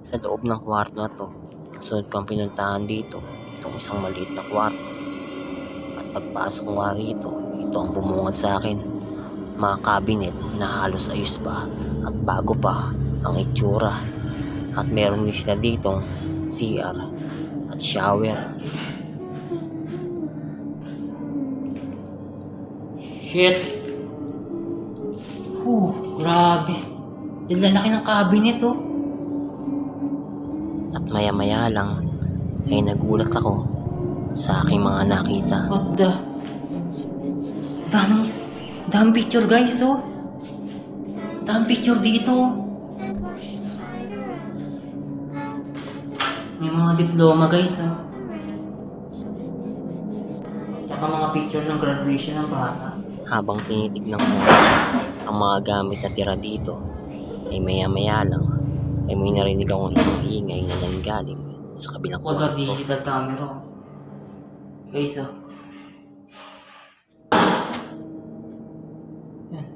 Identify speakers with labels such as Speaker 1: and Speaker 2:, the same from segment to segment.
Speaker 1: Sa loob ng kwarto na to, kasunod kong pinuntahan dito, itong isang maliit na kwarto. At pagpasok ko nga rito, ito ang bumungad sa akin. Mga cabinet na halos ayos pa at bago pa ang itsura. At meron din sila ditong CR at shower.
Speaker 2: Shit! Grabe. Lalaki ng cabinet oh.
Speaker 1: At maya-maya lang ay nagulat ako sa aking mga nakita.
Speaker 2: What the? Dami picture guys oh. Dami picture dito. May mga diploma guys oh. Saka mga picture ng graduation ng bata.
Speaker 1: Habang tinitignan ko ang mga gamit na tira dito, ay maya-maya lang ay may narinig akong isang ingay na nanggaling sa kabilang
Speaker 2: Color
Speaker 1: kwarto.
Speaker 2: digital camera. Guys oh. Yan.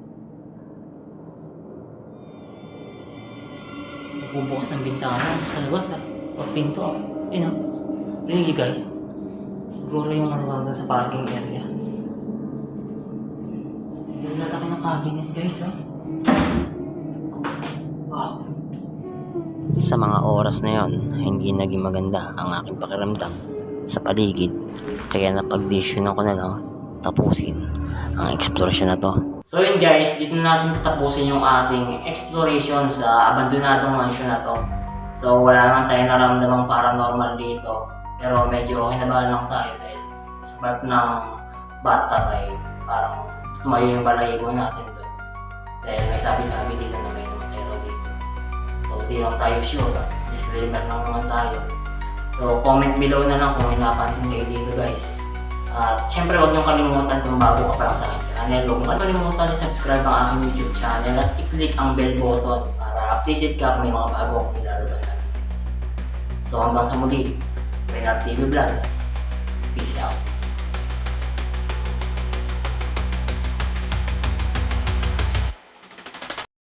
Speaker 2: Nagbubukas ng bintana sa labas ah. O pinto ah. Ayun oh. Really guys. Siguro yung ano sa parking area. Yung lalaki ng cabinet guys ah. Wow.
Speaker 1: Sa mga oras na yon, hindi naging maganda ang aking pakiramdam sa paligid. Kaya napag-desisyon ako na lang tapusin ang eksplorasyon na to.
Speaker 2: So yun guys, dito na natin tatapusin yung ating exploration sa abandonadong mansion na to. So wala naman tayo naramdamang paranormal dito. Pero medyo kinabahan lang tayo dahil sa part ng bathtub ay parang tumayo yung balahibo natin doon. Dahil may sabi-sabi dito na may namatay raw dito. So di lang tayo sure. Disclaimer lang naman tayo. So comment below na lang kung may napansin kayo dito guys. At syempre huwag niyong kalimutan kung bago ka pa lang sa aking channel. Huwag niyong kalimutan i-subscribe ang aking YouTube channel at i-click ang bell button para updated ka kung may mga bago akong ilalabas na videos. So hanggang sa muli, Renat TV Vlogs. Peace out.